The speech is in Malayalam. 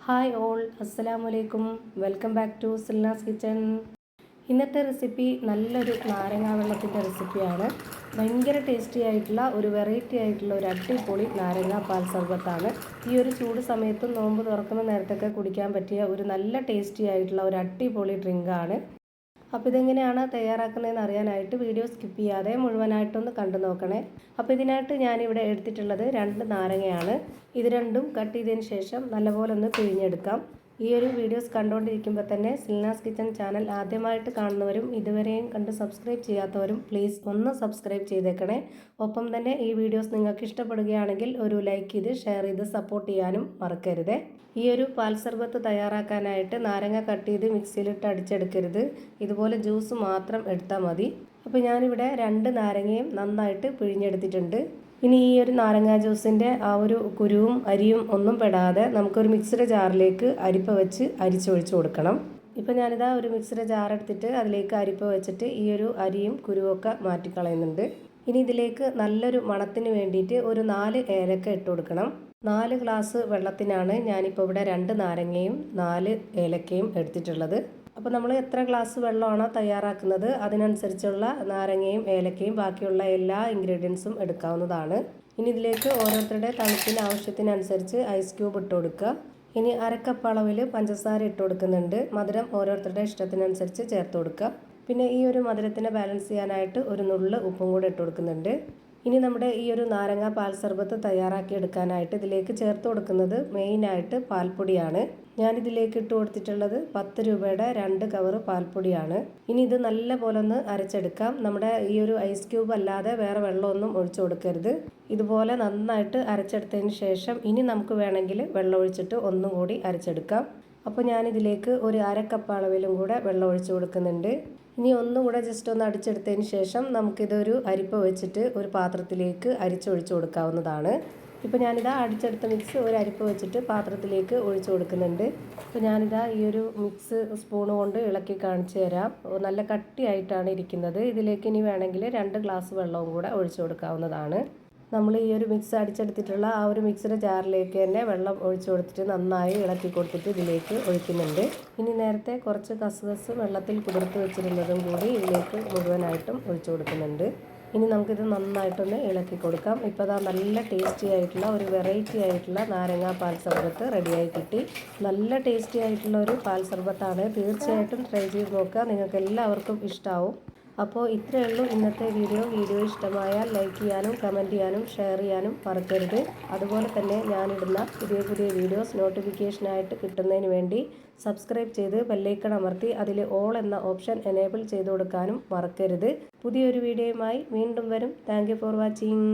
ഹായ് ഓൾ, അസ്സലാമലൈക്കും. Welcome back to Silna's kitchen. ഇന്നത്തെ റെസിപ്പി നല്ലൊരു നാരങ്ങാ വെള്ളത്തിൻ്റെ റെസിപ്പിയാണ്. ഭയങ്കര ടേസ്റ്റി ആയിട്ടുള്ള ഒരു വെറൈറ്റി ആയിട്ടുള്ള ഒരു അടിപൊളി നാരങ്ങാ പാൽ സർബത്താണ്. ഈ ഒരു ചൂട് സമയത്തും നോമ്പ് തുറക്കുന്ന നേരത്തൊക്കെ കുടിക്കാൻ പറ്റിയ ഒരു നല്ല ടേസ്റ്റി ആയിട്ടുള്ള ഒരു അടിപൊളി ഡ്രിങ്കാണ്. അപ്പോൾ ഇതെങ്ങനെയാണ് തയ്യാറാക്കുന്നതെന്ന് അറിയാനായിട്ട് വീഡിയോ സ്കിപ്പ് ചെയ്യാതെ മുഴുവനായിട്ടൊന്ന് കണ്ടു നോക്കണേ. അപ്പോൾ ഇതിനായിട്ട് ഞാനിവിടെ എടുത്തിട്ടുള്ളത് 2 നാരങ്ങയാണ്. ഇത് രണ്ടും കട്ട് ചെയ്തതിന് ശേഷം നല്ലപോലെ ഒന്ന് പിഴിഞ്ഞെടുക്കാം. ഈ ഒരു വീഡിയോസ് കണ്ടുകൊണ്ടിരിക്കുമ്പോൾ തന്നെ സിൽനാസ് കിച്ചൺ ചാനൽ ആദ്യമായിട്ട് കാണുന്നവരും ഇതുവരെയും കണ്ട് സബ്സ്ക്രൈബ് ചെയ്യാത്തവരും പ്ലീസ് ഒന്ന് സബ്സ്ക്രൈബ് ചെയ്തേക്കണേ. ഒപ്പം തന്നെ ഈ വീഡിയോസ് നിങ്ങൾക്ക് ഇഷ്ടപ്പെടുകയാണെങ്കിൽ ഒരു ലൈക്ക് ചെയ്ത് ഷെയർ ചെയ്ത് സപ്പോർട്ട് ചെയ്യാനും മറക്കരുത്. ഈ ഒരു പാൽ സർബത്ത് തയ്യാറാക്കാനായിട്ട് നാരങ്ങ കട്ട് ചെയ്ത് മിക്സിയിലിട്ട് അടിച്ചെടുക്കരുത്. ഇതുപോലെ ജ്യൂസ് മാത്രം എടുത്താൽ മതി. അപ്പോൾ ഞാനിവിടെ 2 നാരങ്ങയും നന്നായിട്ട് പിഴിഞ്ഞെടുത്തിട്ടുണ്ട്. ഇനി ഈ ഒരു നാരങ്ങാ ജ്യൂസിൻ്റെ ആ ഒരു കുരുവും അരിയും ഒന്നും പെടാതെ നമുക്കൊരു മിക്സിയുടെ ജാറിലേക്ക് അരിപ്പ വെച്ച് അരിച്ചൊഴിച്ച് കൊടുക്കണം. ഇപ്പോൾ ഞാനിതാ ഒരു മിക്സിയുടെ ജാർ എടുത്തിട്ട് അതിലേക്ക് അരിപ്പ വെച്ചിട്ട് ഈ ഒരു അരിയും കുരുവൊക്കെ മാറ്റിക്കളയുന്നുണ്ട്. ഇനി ഇതിലേക്ക് നല്ലൊരു മണത്തിന് വേണ്ടിയിട്ട് ഒരു 4 ഏലക്ക ഇട്ട് കൊടുക്കണം. 4 ഗ്ലാസ് വെള്ളത്തിനാണ് ഞാനിപ്പോൾ ഇവിടെ 2 നാരങ്ങയും 4 ഏലക്കയും എടുത്തിട്ടുള്ളത്. അപ്പോൾ നമ്മൾ എത്ര ഗ്ലാസ് വെള്ളമാണോ തയ്യാറാക്കുന്നത് അതിനനുസരിച്ചുള്ള നാരങ്ങയും ഏലക്കയും ബാക്കിയുള്ള എല്ലാ ഇൻഗ്രീഡിയൻസും എടുക്കാവുന്നതാണ്. ഇനി ഇതിലേക്ക് ഓരോരുത്തരുടെ തണുപ്പിന് ആവശ്യത്തിനനുസരിച്ച് ഐസ് ക്യൂബ് ഇട്ട് കൊടുക്കുക. ഇനി അരക്കപ്പ് അളവിൽ പഞ്ചസാര ഇട്ട് കൊടുക്കുന്നുണ്ട്. മധുരം ഓരോരുത്തരുടെ ഇഷ്ടത്തിനനുസരിച്ച് ചേർത്ത് കൊടുക്കുക. പിന്നെ ഈ ഒരു മധുരത്തിനെ ബാലൻസ് ചെയ്യാനായിട്ട് ഒരു നുള്ള് ഉപ്പും കൂടെ ഇട്ട് കൊടുക്കുന്നുണ്ട്. ഇനി നമ്മുടെ ഈ ഒരു നാരങ്ങ പാൽ സർബത്ത് തയ്യാറാക്കി എടുക്കാനായിട്ട് ഇതിലേക്ക് ചേർത്ത് കൊടുക്കുന്നത് മെയിനായിട്ട് പാൽപ്പൊടിയാണ്. ഞാനിതിലേക്ക് ഇട്ട് കൊടുത്തിട്ടുള്ളത് 10 രൂപയുടെ 2 കവറ് പാൽപ്പൊടിയാണ്. ഇനി ഇത് നല്ല പോലെ ഒന്ന് അരച്ചെടുക്കാം. നമ്മുടെ ഈ ഒരു ഐസ് ക്യൂബ് അല്ലാതെ വേറെ വെള്ളമൊന്നും ഒഴിച്ചു കൊടുക്കരുത്. ഇതുപോലെ നന്നായിട്ട് അരച്ചെടുത്തതിന് ശേഷം ഇനി നമുക്ക് വേണമെങ്കിൽ വെള്ളം ഒഴിച്ചിട്ട് ഒന്നും കൂടി അരച്ചെടുക്കാം. അപ്പോൾ ഞാനിതിലേക്ക് ഒരു അരക്കപ്പ് അളവിലും കൂടെ വെള്ളം ഒഴിച്ചു കൊടുക്കുന്നുണ്ട്. ഇനി ഒന്നും കൂടെ ജസ്റ്റ് ഒന്ന് അടിച്ചെടുത്തതിന് ശേഷം നമുക്കിതൊരു അരിപ്പ വെച്ചിട്ട് ഒരു പാത്രത്തിലേക്ക് അരിച്ചൊഴിച്ചു കൊടുക്കാവുന്നതാണ്. ഇപ്പോൾ ഞാനിതാ അടിച്ചെടുത്ത മിക്സ് ഒരു അരിപ്പ വെച്ചിട്ട് പാത്രത്തിലേക്ക് ഒഴിച്ചു കൊടുക്കുന്നുണ്ട്. അപ്പോൾ ഞാനിതാ ഈ ഒരു മിക്സ് സ്പൂൺ കൊണ്ട് ഇളക്കി കാണിച്ചു തരാം. നല്ല കട്ടിയായിട്ടാണ് ഇരിക്കുന്നത്. ഇതിലേക്ക് ഇനി വേണമെങ്കിൽ 2 ഗ്ലാസ് വെള്ളവും കൂടെ ഒഴിച്ചു കൊടുക്കാവുന്നതാണ്. നമ്മൾ ഈ ഒരു മിക്സ് അടിച്ചെടുത്തിട്ടുള്ള ആ ഒരു മിക്സിയുടെ ജാറിലേക്ക് തന്നെ വെള്ളം ഒഴിച്ചു കൊടുത്തിട്ട് നന്നായി ഇളക്കി കൊടുത്തിട്ട് ഇതിലേക്ക് ഒഴിക്കുന്നുണ്ട്. ഇനി നേരത്തെ കുറച്ച് കസ്കസ് വെള്ളത്തിൽ കുതിർത്ത് വെച്ചിരുന്നതും കൂടി ഇതിലേക്ക് മുഴുവനായിട്ടും ഒഴിച്ചു കൊടുക്കുന്നുണ്ട്. ഇനി നമുക്കിത് നന്നായിട്ടൊന്ന് ഇളക്കി കൊടുക്കാം. ഇപ്പോൾ അതാ നല്ല ടേസ്റ്റി ആയിട്ടുള്ള ഒരു വെറൈറ്റി ആയിട്ടുള്ള നാരങ്ങാ പാൽ സർബത്ത് റെഡിയായി കിട്ടി. നല്ല ടേസ്റ്റി ആയിട്ടുള്ള ഒരു പാൽ സർബത്താണ്. തീർച്ചയായിട്ടും ട്രൈ ചെയ്ത് നോക്കുക. നിങ്ങൾക്ക് എല്ലാവർക്കും ഇഷ്ടമാവും. അപ്പോൾ ഇത്രയേ ഉള്ളൂ ഇന്നത്തെ വീഡിയോ. ഇഷ്ടമായാൽ ലൈക്ക് ചെയ്യാനും കമൻറ്റ് ചെയ്യാനും ഷെയർ ചെയ്യാനും മറക്കരുത്. അതുപോലെ തന്നെ ഞാനിടുന്ന പുതിയ വീഡിയോസ് നോട്ടിഫിക്കേഷനായിട്ട് കിട്ടുന്നതിന് വേണ്ടി സബ്സ്ക്രൈബ് ചെയ്ത് ബെല്ലൈക്കൺ അമർത്തി അതിൽ ഓൾ എന്ന ഓപ്ഷൻ എനേബിൾ ചെയ്ത് കൊടുക്കാനും മറക്കരുത്. പുതിയൊരു വീഡിയോയുമായി വീണ്ടും വരും. Thank you for watching.